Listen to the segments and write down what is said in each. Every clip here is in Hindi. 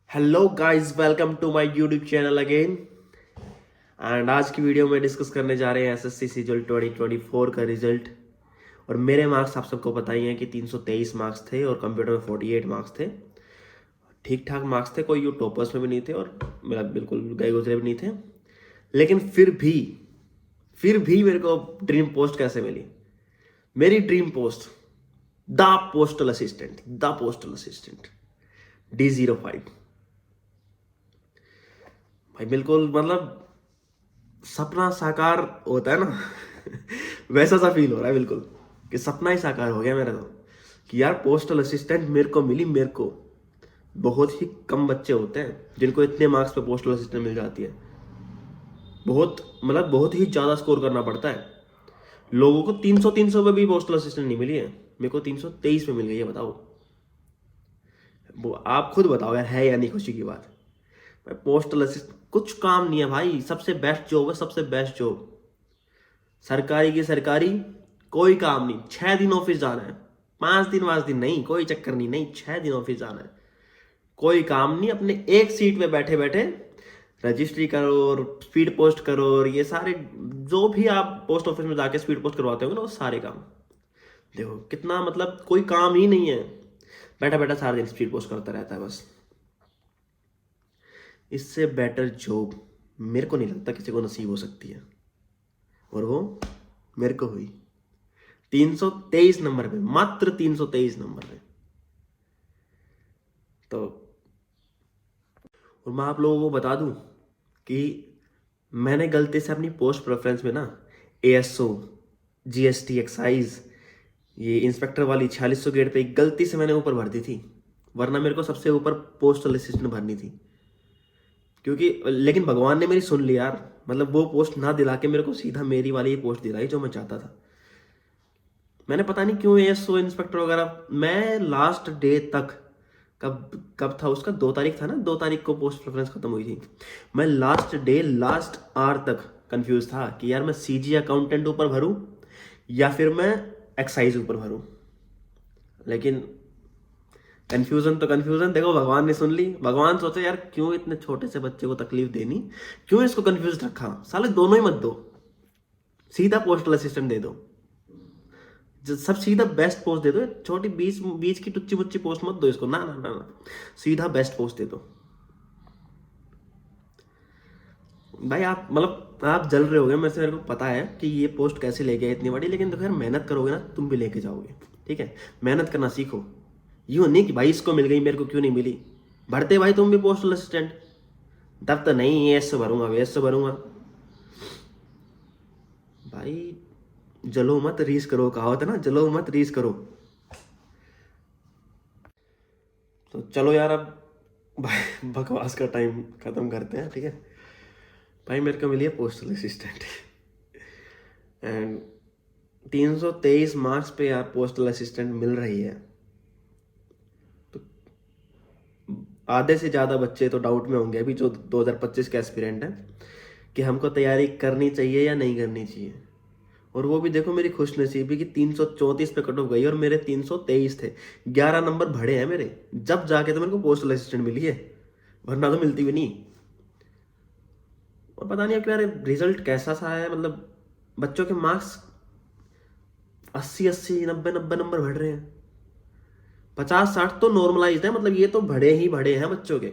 Hello guys, welcome to my YouTube channel again. And आज की वीडियो में डिस्कस करने जा रहे हैं एसएससी सीजीएल 2024 का रिजल्ट। और मेरे मार्क्स आप सबको पता ही हैं कि 323 मार्क्स थे और कंप्यूटर में 48 मार्क्स थे। ठीक ठाक मार्क्स थे, कोई यू टॉपर्स में भी नहीं थे और मेरा बिल्कुल गए गुजरे भी नहीं थे। लेकिन फिर भी मेरे को ड्रीम पोस्ट कैसे मिली? मेरी dream post the postal assistant D05। भाई बिल्कुल मतलब सपना साकार होता है ना वैसा सा फील हो रहा है बिल्कुल कि सपना ही साकार हो गया मेरा तो, कि यार पोस्टल असिस्टेंट मेरे को मिली। मेरे को बहुत ही कम बच्चे होते हैं जिनको इतने मार्क्स पे पोस्टल असिस्टेंट मिल जाती है। बहुत ही ज्यादा स्कोर करना पड़ता है। लोगों को 300 पे भी पोस्टल असिस्टेंट नहीं मिली है, मेरे को 323 पे मिल गई है। बताओ, वो आप खुद बताओ यार, है या नहीं खुशी की बात? पोस्टल असिस्टेंट कुछ काम नहीं है भाई, सबसे बेस्ट जॉब है, सबसे बेस्ट जॉब। सरकारी की सरकारी, कोई काम नहीं। 6 दिन ऑफिस जाना है, 5 दिन नहीं, कोई चक्कर नहीं, 6 दिन ऑफिस जाना है। कोई काम नहीं, अपने एक सीट पे बैठे बैठे रजिस्ट्री करो और स्पीड पोस्ट करो और ये सारे जो भी आप पोस्ट ऑफिस में जाके स्पीड पोस्ट करवाते हो ना, वो सारे काम। देखो कितना मतलब कोई काम ही नहीं है, बैठा बैठा सारा दिन स्पीड पोस्ट करता रहता है बस। इससे बेटर जॉब मेरे को नहीं लगता किसी को नसीब हो सकती है, और वो मेरे को हुई 323 नंबर पे, मात्र 323 नंबर पे। तो और मैं आप लोगों को बता दूं कि मैंने गलती से अपनी पोस्ट प्रेफरेंस में ना ASO, GST, एक्साइज, ये इंस्पेक्टर वाली 4600 गेट पे गलती से मैंने ऊपर भर दी थी, वरना मेरे को सबसे ऊपर पोस्टल असिस्टेंट भरनी थी। क्योंकि लेकिन भगवान ने मेरी सुन ली यार, मतलब वो पोस्ट ना दिला के मेरे को सीधा मेरी वाली ही पोस्ट दिलाई जो मैं चाहता था। मैंने पता नहीं क्यों ASO इंस्पेक्टर वगैरह, मैं लास्ट डे तक, कब कब था उसका, 2 तारीख था ना, 2 तारीख को पोस्ट प्रेफरेंस खत्म हुई थी। मैं लास्ट डे लास्ट आवर तक कंफ्यूज था कि यार मैं CG अकाउंटेंट ऊपर भरूं या फिर मैं एक्साइज ऊपर भरूं। लेकिन कंफ्यूजन तो कंफ्यूजन, देखो भगवान ने सुन ली। भगवान सोचे यार क्यों इतने छोटे से बच्चे को तकलीफ देनी, क्यों इसको कंफ्यूज रखा, साले दोनों ही मत दो, सीधा पोस्टल असिस्टेंट दे दो। सब सीधा बेस्ट पोस्ट दे दो, छोटी बीच बीच की टुच्ची मुच्ची पोस्ट मत दो इसको, ना ना ना ना, सीधा बेस्ट पोस्ट दे दो। भाई आप मतलब आप जल रहे होगे मेरे से, मेरे को पता है कि ये पोस्ट कैसे ले गया इतनी बड़ी, लेकिन देखो यार मेहनत करोगे ना तुम भी लेके जाओगे। ठीक है, मेहनत करना सीखो। यूं नहीं कि भाई इसको मिल गई मेरे को क्यों नहीं मिली। भरते भाई तुम भी पोस्टल असिस्टेंट, तब तो नहीं ये इससे भरूंगा वे इससे भरूंगा। भाई जलो मत रीस करो, कहावत है ना, जलो मत रीस करो। तो चलो यार अब भाई बकवास का टाइम खत्म करते हैं, ठीक है। भाई मेरे को मिली है पोस्टल असिस्टेंट एंड 323 मार्क्स पे यार पोस्टल असिस्टेंट मिल रही है। तो आधे से ज़्यादा बच्चे तो डाउट में होंगे अभी जो 2025 के एस्पिरेंट हैं कि हमको तैयारी करनी चाहिए या नहीं करनी चाहिए। और वो भी देखो मेरी खुशनसीबी कि 334 पे कट ऑफ गई और मेरे 323 थे। 11 नंबर बढ़े हैं मेरे, जब जाके तो मेरे को पोस्टल असिस्टेंट मिली है, वरना तो मिलती भी नहीं। और पता नहीं अब यार रिजल्ट कैसा सा है, मतलब बच्चों के मार्क्स 80 80 90 90 नंबर बढ़ रहे हैं। 50 60 तो नॉर्मलाइज्ड है, मतलब ये तो बड़े ही बड़े हैं बच्चों के।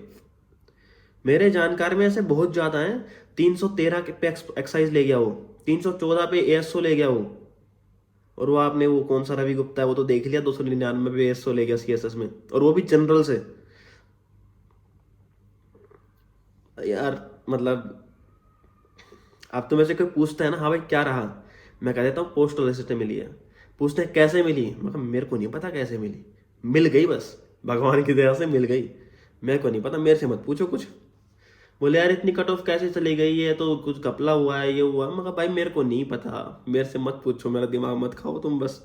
मेरे जानकार में ऐसे बहुत ज्यादा हैं। 313 पे एक्साइज ले गया वो, 314 पे ASO ले गया वो। और वो आपने वो कौन सा रवि गुप्ता है वो तो देख लिया, 299 पे ASO ले गया CSS में, और वो भी जनरल से। यार मतलब अब तो मेरे से कोई पूछता है ना, हाँ भाई क्या रहा, मैं कह देता हूँ पोस्टल असिस्टेंट मिली है। पूछते हैं कैसे मिली, मतलब मेरे को नहीं पता कैसे मिली, मिल गई बस, भगवान की दया से मिल गई। मेरे को नहीं पता, मेरे से मत पूछो कुछ। बोले यार इतनी कट ऑफ कैसे चली गई है, तो कुछ घपला हुआ है, ये हुआ। मैं कहा भाई मेरे को नहीं पता, मेरे से मत पूछो, मेरा दिमाग मत खाओ तुम, बस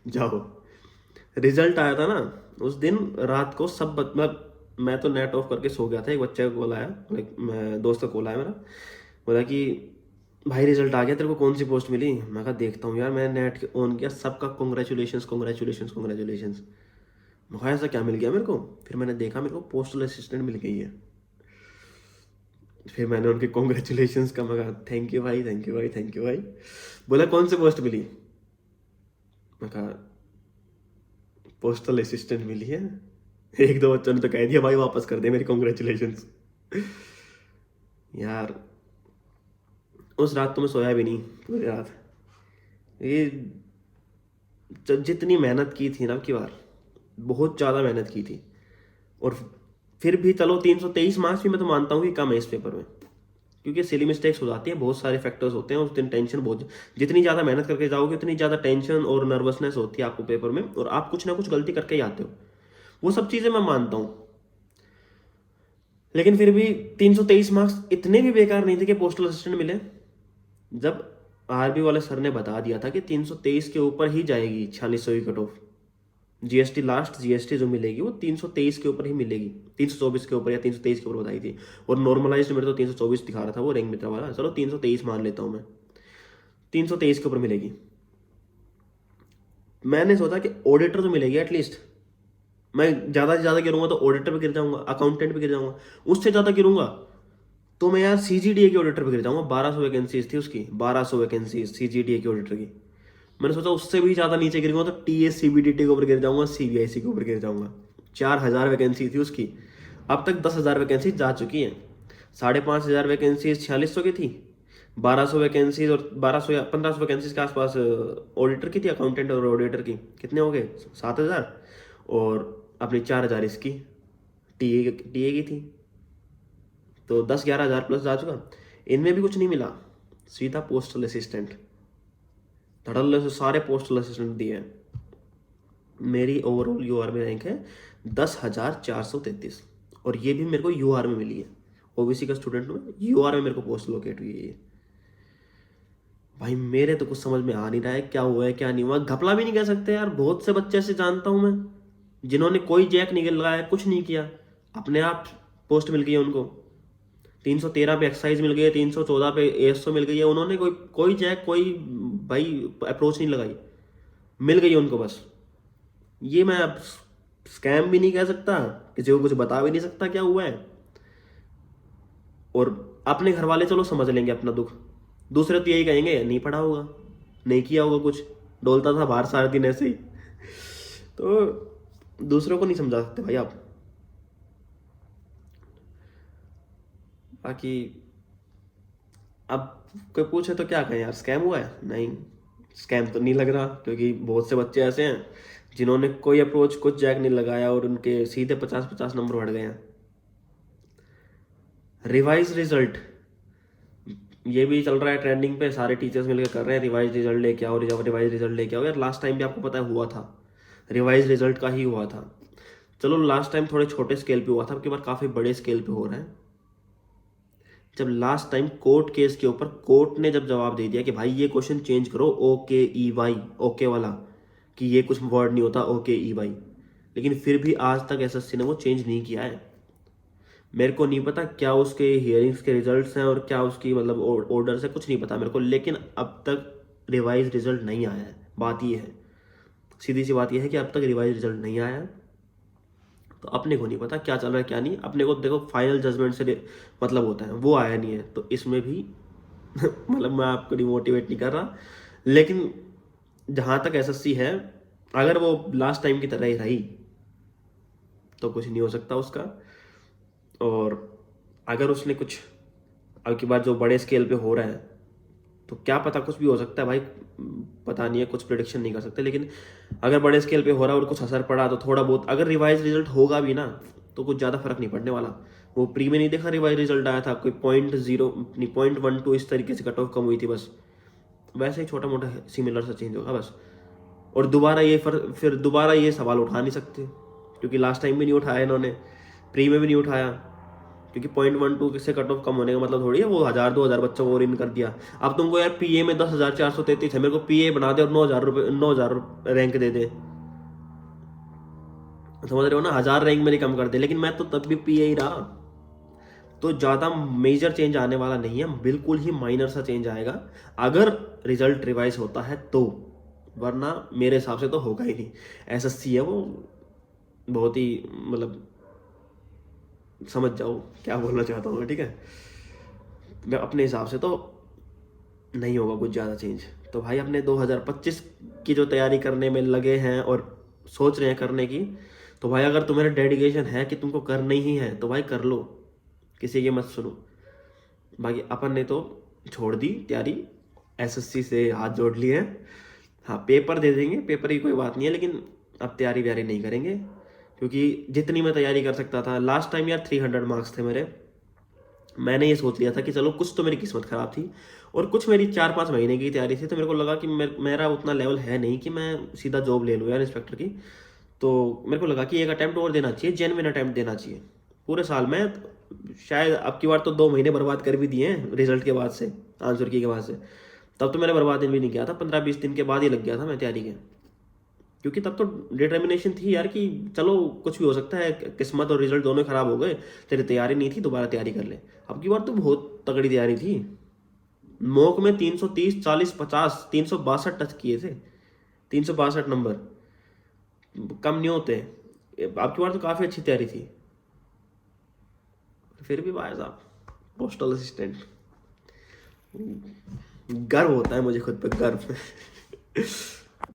जाओ। रिजल्ट आया था ना उस दिन रात को, सब मतलब मैं तो नेट ऑफ करके सो गया था। एक बच्चे का कॉल आया, मैं दोस्त का कॉल आया मेरा, बोला कि भाई रिजल्ट आ गया, तेरे को कौन सी पोस्ट मिली। मैं कहा देखता हूँ यार, मैंने नेट ऑन किया, सबका कॉन्ग्रेचुलेशंस कॉन्ग्रेचुलेशंस कॉन्ग्रेचुलेशंस। मैं कहा ऐसा क्या मिल गया मेरे को? फिर मैंने देखा मेरे को पोस्टल असिस्टेंट मिल गई है। फिर मैंने उनके कॉन्ग्रेचुलेशंस का मैं कहा थैंक यू भाई, थैंक यू भाई, थैंक यू भाई। बोला कौन सी पोस्ट मिली? मैं कहा पोस्टल असिस्टेंट मिली है। एक दो बच्चों ने तो कह दिया भाई वापस कर दे मेरी कॉन्ग्रेचुलेशंस। यार उस रात तो मैं सोया भी नहीं पूरी रात। ये जितनी मेहनत की थी ना, की बार बहुत ज़्यादा मेहनत की थी, और फिर भी चलो 323 मार्क्स भी मैं तो मानता हूँ कि कम है इस पेपर में, क्योंकि सिली मिस्टेक्स हो जाती है, बहुत सारे फैक्टर्स होते हैं उस दिन। टेंशन बहुत, जितनी ज़्यादा मेहनत करके जाओगे उतनी ज़्यादा टेंशन और नर्वसनेस होती है आपको पेपर में, और आप कुछ ना कुछ गलती करके ही आते हो। वो सब चीज़ें मैं मानता हूँ, लेकिन फिर भी 323 मार्क्स इतने भी बेकार नहीं थे कि पोस्टल असिस्टेंट मिले। जब आरबी वाले सर ने बता दिया था कि 323 के ऊपर ही जाएगी 4600 की cut off, GST last GST जो मिलेगी वो 323 के ऊपर ही मिलेगी, 324 के ऊपर या 323 के ऊपर बताई थी, और नॉर्मलाइज्ड मेरे तो 324 दिखा रहा था वो रैंक मित्रा वाला। चलो 323 मान लेता हूँ मैं, 323 के ऊपर मिलेगी। मैंने सोचा कि ऑडिटर तो मिलेगी एटलीस्ट। मैं ज़्यादा से ज़्यादा गिरूंगा तो ऑडिटर पे गिर जाऊंगा, अकाउंटेंट पे गिर जाऊंगा। उससे ज़्यादा गिरूंगा तो मैं यार सीजीडीए के ऑडिटर पे गिर जाऊंगा। 1200 वैकेंसीज थी उसकी, 1200 वैकेंसीज सीजीडीए के ऑडिटर की। मैंने सोचा उससे भी ज़्यादा नीचे गिरूंगा तो टीएससीबीडीटी के ऊपर गिर जाऊंगा, सीबीआईसी के ऊपर गिर जाऊंगा। 4000 वैकेंसी थी उसकी, अब तक 10,000 वैकेंसी जा चुकी हैं। 5,500 वैकेंसीज 4600 की थी, 1200 वैकेंसीज और 1200 या 1500 वैकेंसीज के आसपास ऑडिटर की थी, अकाउंटेंट और ऑडिटर की। कितने हो गए? 7,000, और अपनी 4,000 इसकी टीए की थी, तो 10-11,000 प्लस जा चुका। इनमें भी कुछ नहीं मिला, सीधा पोस्टल असिस्टेंट। धड़ल्ले से सारे पोस्टल असिस्टेंट दिए हैं। मेरी ओवरऑल यूआर में रैंक है 10,433, और ये भी मेरे को यूआर में मिली है। ओबीसी का स्टूडेंट हूँ, यूआर में मेरे को पोस्ट लोकेट हुई है ये। भाई मेरे तो कुछ समझ में आ नहीं रहा है क्या हुआ है क्या नहीं हुआ। घपला भी नहीं कह सकते यार, बहुत से बच्चे ऐसे जानता हूँ मैं जिन्होंने कोई जैक नहीं लगाया, कुछ नहीं किया, अपने आप पोस्ट मिल गई है उनको। 313 पे एक्साइज मिल गई है, 314 पे एएसओ मिल गई है, उन्होंने कोई कोई जैक कोई भाई अप्रोच नहीं लगाई, मिल गई है उनको बस। ये मैं अब स्कैम भी नहीं कह सकता, किसी को कुछ बता भी नहीं सकता क्या हुआ है। और अपने घर वाले चलो समझ लेंगे अपना दुख, दूसरे तो यही कहेंगे नहीं पढ़ा होगा, नहीं किया होगा कुछ, डोलता था बाहर सारे दिन ऐसे ही। तो दूसरों को नहीं समझा सकते भाई आप। बाकी अब कोई पूछे तो क्या कहें यार, स्कैम हुआ है? नहीं, स्कैम तो नहीं लग रहा, क्योंकि बहुत से बच्चे ऐसे हैं जिन्होंने कोई अप्रोच कुछ जैक नहीं लगाया और उनके सीधे 50-50 नंबर बढ़ गए हैं। रिवाइज रिजल्ट ये भी चल रहा है ट्रेंडिंग पे, सारे टीचर्स मिलकर कर रहे हैं रिवाइज रिजल्ट लेके आओ, रिवाइज रिजल्ट लेके आओ। यार लास्ट टाइम भी आपको पता है हुआ था, रिवाइज रिजल्ट का ही हुआ था। चलो लास्ट टाइम थोड़े छोटे स्केल पे हुआ था, अब की बार काफ़ी बड़े स्केल पे हो रहा है। जब लास्ट टाइम कोर्ट केस के ऊपर कोर्ट ने जब जवाब दे दिया कि भाई ये क्वेश्चन चेंज करो, OKEY, ओके वाला, कि ये कुछ वर्ड नहीं होता OKEY, लेकिन फिर भी आज तक एसएससी ने वो चेंज नहीं किया है। मेरे को नहीं पता क्या उसके हियरिंग्स के रिजल्ट्स हैं और क्या उसकी मतलब ऑर्डर्स है, कुछ नहीं पता मेरे को, लेकिन अब तक रिवाइज रिजल्ट नहीं आया है। बात ये है, सीधी सी बात यह है कि अब तक रिवाइज रिजल्ट नहीं आया है। तो अपने को नहीं पता क्या चल रहा है क्या नहीं। अपने को देखो फाइनल जजमेंट से मतलब होता है, वो आया नहीं है, तो इसमें भी मतलब मैं आपको डिमोटिवेट नहीं कर रहा, लेकिन जहाँ तक एसएससी है, अगर वो लास्ट टाइम की तरह ही रही तो कुछ नहीं हो सकता उसका। और अगर उसने कुछ अब की बार जो बड़े स्केल पे हो रहा है तो क्या पता कुछ भी हो सकता है भाई, पता नहीं है, कुछ प्रिडिक्शन नहीं कर सकते। लेकिन अगर बड़े स्केल पे हो रहा है और कुछ असर पड़ा तो थोड़ा बहुत, अगर रिवाइज रिजल्ट होगा भी ना तो कुछ ज़्यादा फर्क नहीं पड़ने वाला। वो प्री में नहीं देखा रिवाइज रिजल्ट आया था, कोई 0.12 इस तरीके से कट ऑफ कम हुई थी बस, वैसे ही छोटा मोटा सिमिलर सा चेंज होगा बस। और दोबारा ये फिर दोबारा ये सवाल उठा नहीं सकते, क्योंकि लास्ट टाइम भी नहीं उठाया इन्होंने, प्री में भी नहीं उठाया, क्योंकि 0.12 से कट ऑफ कम होने का मतलब थोड़ी है वो 1,000-2,000 बच्चों को और इन कर दिया। अब तुमको यार पीए में 10,433 है, मेरे को पीए बना दे और 9,000 रैंक दे दे, समझ रहे हो ना, 1,000 रैंक मेरी कम कर दे, लेकिन मैं तो तब भी पीए ही रहा। तो ज़्यादा मेजर चेंज आने वाला नहीं है, बिल्कुल ही माइनर सा चेंज आएगा अगर रिजल्ट रिवाइज होता है तो, वरना मेरे हिसाब से तो होगा ही नहीं। एसएससी है वो, बहुत ही मतलब समझ जाओ क्या बोलना चाहता हूँ मैं, ठीक है। मैं अपने हिसाब से तो नहीं होगा कुछ ज़्यादा चेंज। तो भाई अपने 2025 की जो तैयारी करने में लगे हैं और सोच रहे हैं करने की, तो भाई अगर तुम्हारा डेडिकेशन है कि तुमको करनी ही है तो भाई कर लो, किसी की मत सुनो। बाकी अपन ने तो छोड़ दी तैयारी, एसएससी से हाथ जोड़ लिए हैं। हाँ पेपर दे देंगे, पेपर की कोई बात नहीं है, लेकिन अब तैयारी व्यारी नहीं करेंगे, क्योंकि जितनी मैं तैयारी कर सकता था लास्ट टाइम यार 300 मार्क्स थे मेरे। मैंने ये सोच लिया था कि चलो कुछ तो मेरी किस्मत खराब थी, और कुछ मेरी 4-5 महीने की तैयारी थी, तो मेरे को लगा कि मेरा उतना लेवल है नहीं कि मैं सीधा जॉब ले लूँ यार इंस्पेक्टर की। तो मेरे को लगा कि एक अटैम्प्ट और देना चाहिए, जेन्युइन अटैम्प्ट देना चाहिए पूरे साल में। शायद अब की बार तो 2 महीने बर्बाद कर भी दिए हैं रिजल्ट के बाद से, आंसर की के बाद से। तब तो मैंने बर्बाद भी नहीं किया था, 15-20 दिन के बाद ही लग गया था मैं तैयारी के, क्योंकि तब तो डिटर्मिनेशन थी यार कि चलो कुछ भी हो सकता है, किस्मत और रिजल्ट दोनों खराब हो गए, तेरी तैयारी नहीं थी, दोबारा तैयारी कर ले। अब की बार तो बहुत तगड़ी तैयारी थी। मॉक में 330, 40, 50, 362 टच किए थे, 362 नंबर, कम नहीं होते। अब की बार तो काफ़ी अच्छी तैयारी थी। फिर भी भाई साहब पोस्टल असिस्टेंट, गर्व होता है मुझे खुद पे, गर्व।